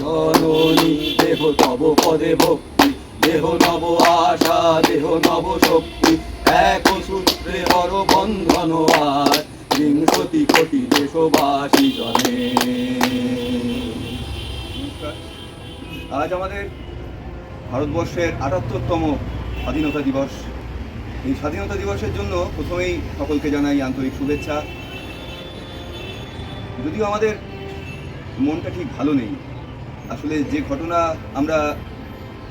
জননী দেহ তব পদে ভক্তি, দেহ নব আশা দেহ নব শক্তি, এক সূত্রে হর বন্ধন আর বিংশতি কোটি দেশবাসী জনে। আজ আমাদের ভারতবর্ষের ৭৮তম স্বাধীনতা দিবস। এই স্বাধীনতা দিবসের জন্য প্রথমেই সকলকে জানাই আন্তরিক শুভেচ্ছা। যদিও আমাদের মনটা ঠিক ভালো নেই, আসলে যে ঘটনা আমরা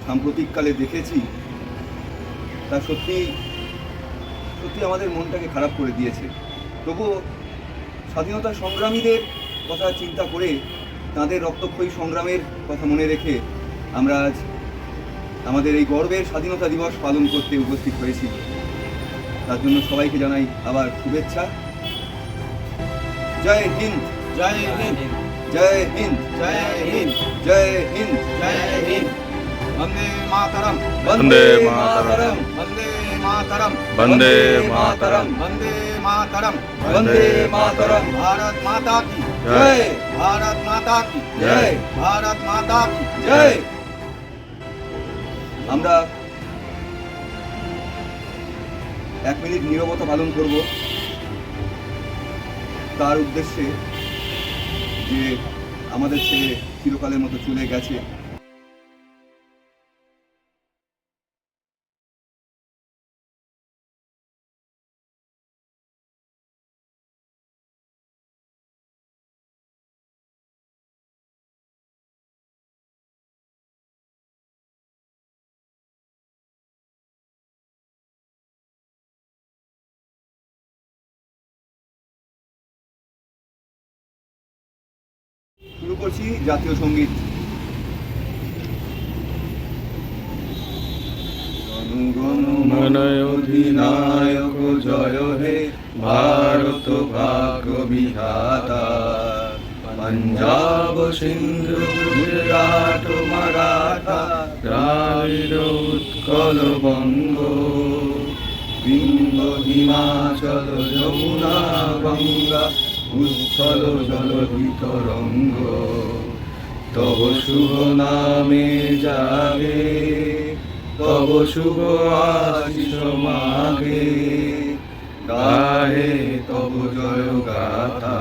সাম্প্রতিককালে দেখেছি তা সত্যি সত্যি আমাদের মনটাকে খারাপ করে দিয়েছে। তবুও স্বাধীনতা সংগ্রামীদের কথা চিন্তা করে, তাঁদের রক্তক্ষয়ী সংগ্রামের কথা মনে রেখে আমরা আজ আমাদের এই গর্বের স্বাধীনতা দিবস পালন করতে উপস্থিত হয়েছি। তার জন্য সবাইকে জানাই আবার শুভেচ্ছা। জয় হিন্দ, জয় হিন্দ, জয় হিন্দ, জয় হিন্দ, জয় হিন্দ, জয় হিন্দ। বন্দে মাতরম, বন্দে মাতরম, বন্দে মাতরম, বন্দে মাতরম, বন্দে মাতরম, বন্দে মাতরম। ভারত মাতা কি জয়, ভারত মাতা কি জয়, ভারত মাতা কি জয়। আমরা 1 মিনিট নীরবতা পালন করব তার উদ্দেশ্যে, যে আমাদের ছেলে চিরকালের মতো চলে গেছে। শুরু করছি জাতীয় সঙ্গীত। জনগণ মন অধিনায়ক জয় হে ভারত ভাগ্য বিধাতা, পঞ্জাব সিন্ধু গুজরাট মারাঠা দ্রাবিড় উৎকল বঙ্গ, বিন্দ হিমাচল যমুনা গঙ্গা উচ্ছল জলধি তরঙ্গ, তব শুভ নামে জাগে তব শুভ আশিস মাগে, গাহে তব জয় গাথা।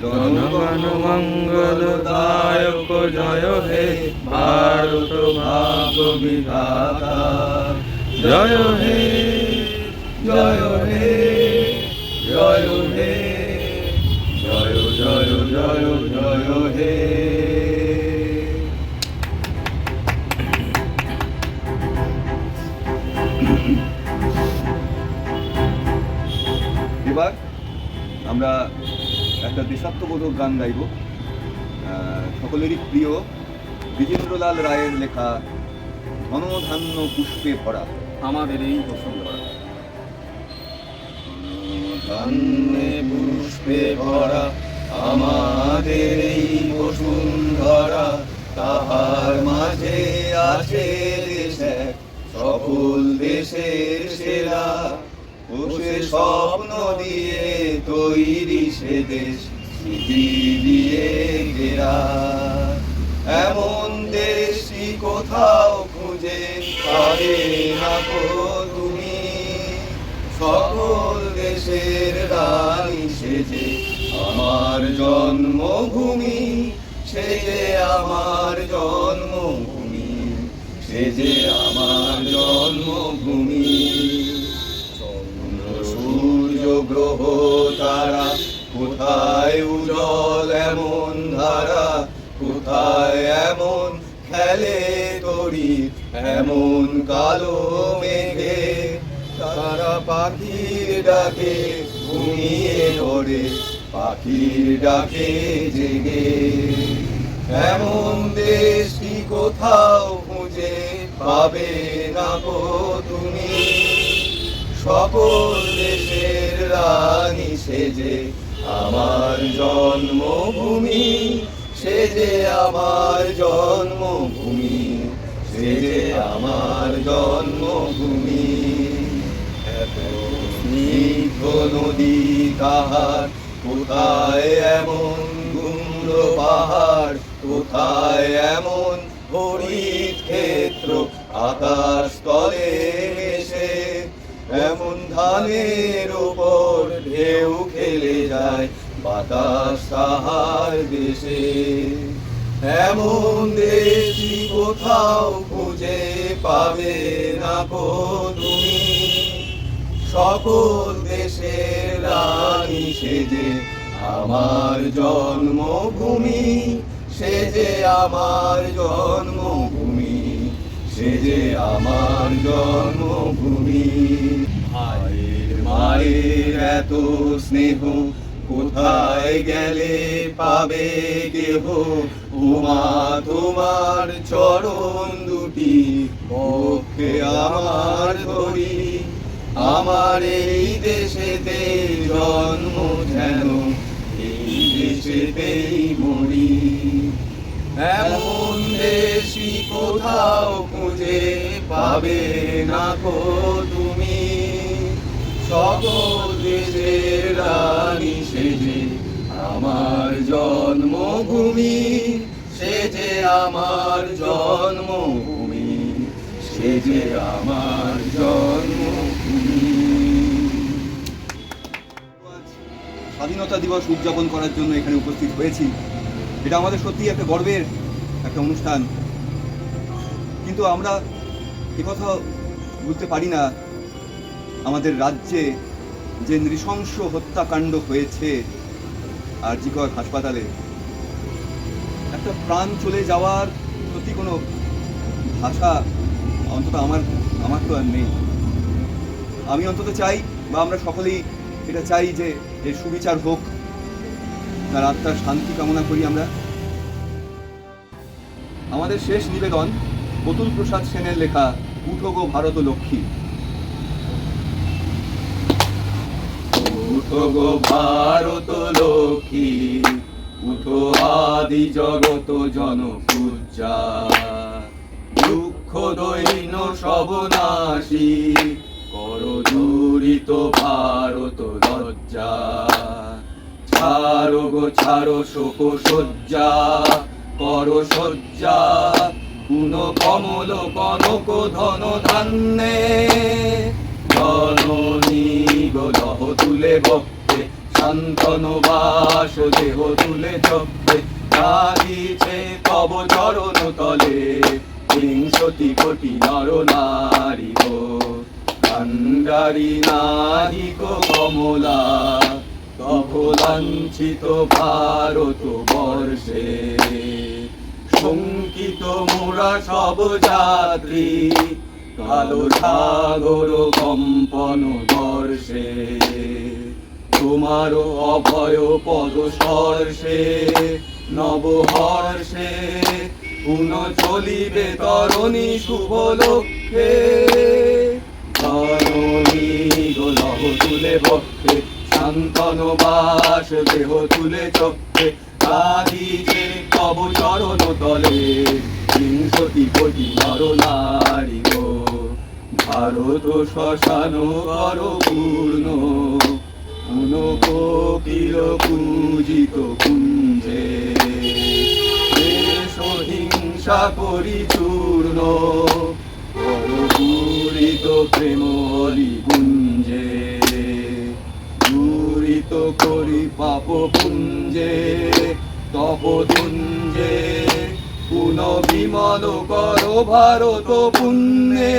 জনগণ মঙ্গল দায়ক জয় হে ভারত ভাগ্য বিধাতা, জয় হে জয় হে জয় হে জয় জয় জয় জয় হে। এবার আমরা একটা দেশাত্মবোধক গান গাইব, সকলেরই প্রিয় বিজেন্দ্রলাল রায়ের লেখা ধনধান্য পুষ্পে ভরা। আমাদের এই বসুন্ধরা, ধন্যে পুষ্পে ভরা আমাদের এই বসুন্ধরা, তাহার মাঝে আছে দেশ এক সকল দেশের সেরা, বসে স্বপ্ন দিয়ে তৈরি সে দেশ স্মৃতি দিয়ে ঘেরা, এমন দেশই কোথাও খুঁজে পাবে না গো তুমি, সকল দেশের রানী সেজে আমার জন্মভূমি, সেজে আমার জন্মভূমি, সেজে আমার জন্মভূমি। চন্দ্র সূর্য গ্রহ তারা কোথায় উজ্জ্বল এমন ধারা, কোথায় এমন খেলে তরি এমন কালো মেঘে, তারা পাখির ডাকে ঘুমিয়ে ওড়ে পাখির ডাকে জেগে, এমন দেশটি কোথাও খুঁজে পাবে না গো তুমি, সকল দেশের রানী সেজে আমার জন্মভূমি, সেজে আমার জন্মভূমি, সেজে আমার জন্মভূমি। এত স্নিগ্ধ নদী কাহার, কোথায় এমন গুন্ড পাহাড়, কোথায় কোথায় এমন হরিত ক্ষেত্র আকাশ তলে এসে, এমন ধানের উপর ঢেউ খেলে যায় বাতাস তাহার দেশে। এমন দেশি কোথাও খুঁজে পাবে না কো তুমি, সকল দেশের রানী সেজে আমার জন্মভূমি, সেজে আমার জন্মভূমি, সেজে আমার জন্মভূমি। ভাইয়ের মায়ের এত স্নেহ কোথায় গেলে পাবে কেহ, উমা তোমার চরণ দুটি বক্ষে আমার ধরি, আমার এই দেশেতে জন্ম যেন এই দেশেতেই মরি। এমন দেশি কোথাও খুঁজে পাবে না কো তুমি, সকল দেশের রানী সেজে আমার জন্মভূমি, সেজে আমার জন্মভূমি, সেজে আমার জন্মভূমি। স্বাধীনতা দিবস উদযাপন করার জন্য এখানে উপস্থিত হয়েছি। এটা আমাদের সত্যিই একটা গর্বের একটা অনুষ্ঠান, কিন্তু আমরা একথা বুঝতে পারি না আমাদের রাজ্যে যে নৃশংস হত্যাকাণ্ড হয়েছে আরজিকর হাসপাতালে, একটা প্রাণ চলে যাওয়ার সত্যি কোনো ভাষা অন্তত আমার তো আর নেই। আমি অন্তত চাই, বা আমরা সকলেই এটা চাই যে এর সুবিচার হোক, তার আত্মার শান্তি কামনা করি আমরা। আমাদের শেষ নিবেদন অতুল প্রসাদ সেনের লেখা উঠো গো ভারত লক্ষ্মী। উঠো গো ভারত লক্ষ্মী, উঠো আদি জগত জনপূজ্যা, দুঃখ দৈন্য সবনাশী, কর দূরিত ভারত লজ্জা। ছাড়ো গো ছাড়ো শোক শয্যা, কর শয্যা, পুন কমল কনক ধন ধান্যে, জননী গো লহ তুলে ভক্তে, শান্তনু বাস দেহ তুলে চক্রে, কাঁদিছে তব চরণ তলে, বিংশতি কোটি নর নারী গো, কান্ডারি নারী গো কমলা, তব লাঞ্ছিত ভারত বর্ষে। শঙ্কিত মোরা সব যাত্রী, কালো সাগর কম্পন দর্শে, তোমার অভয় পদ স্পর্শে নবহর্ষে, পুন চলিবে তরণী শুভ লক্ষ্যে। তরণী গো লহ তুলে বক্ষে, শান্তনু বাস দেহ তুলে চক্ষে, কাঁদিছে তব চরণ তলে, বিংশতি কোটি নর নারী গো, ভারত শ্মশান কর পূর্ণ, পুন কোকিল পূজিত কুঞ্জে, দেশ হিংসা করি চূর্ণ, কর পূরিত প্রেম অলি কুঞ্জে, পূরিত করি পাপ পুঞ্জে, তপ তুঞ্জে, পুন বিমল কর ভারত পুণ্যে।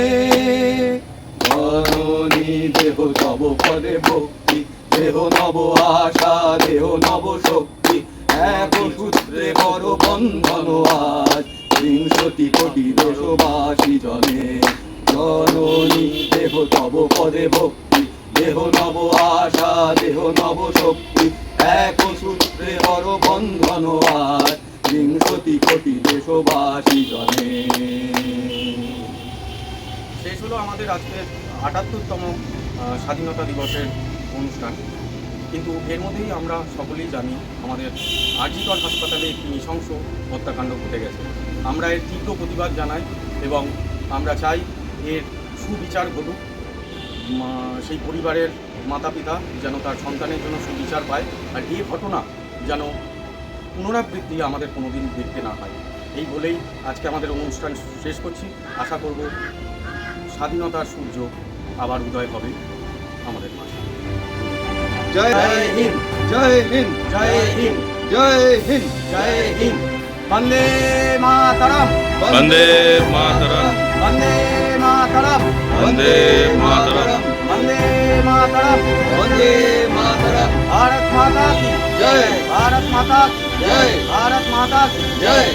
জননী দেহ তব পদে ভক্তি, দেহ নব আশা, দেহ নব শক্তি, এক সূত্রে বড় বন্ধন আজ, বিংশতি কোটি দেশবাসী জনে। জননী দেহ তব পদে ভক্তি, দেহ নব আশা, দেহ নব শক্তি, এক সূত্রে বড় বন্ধন আজ, বিংশতি কোটি দেশবাসী জনে। শেষ হলো আমাদের আজকের ৭৮তম স্বাধীনতা দিবসের অনুষ্ঠান, কিন্তু এর মধ্যেই আমরা সকলেই জানি আমাদের আরজিকর হাসপাতালে একটি নৃশংস হত্যাকাণ্ড ঘটে গেছে। আমরা এর তীব্র প্রতিবাদ জানাই এবং আমরা চাই এর সুবিচার ঘটুক, সেই পরিবারের মাতা পিতা যেন তার সন্তানের জন্য সুবিচার পায়, আর এই ঘটনা যেন পুনরাবৃত্তি আমাদের কোনোদিন দেখতে না হয়। এই বলেই আজকে আমাদের অনুষ্ঠান শেষ করছি। আশা করব স্বাধীনতার সূর্য আবার উদয় হবে আমাদের মাঝে। জয় হিন্দ, জয় হিন্দ, জয় হিন্দ, জয় হিন্দ, জয় হিন্দ। বন্দে মাতরম, वन्दे मातरम् বন্দে মাতরম, वन्दे मातरम् বন্দে মাতরম। বন্দে মাতরম, भारत माता की জয়, भारत माता की জয়, भारत माता की জয়।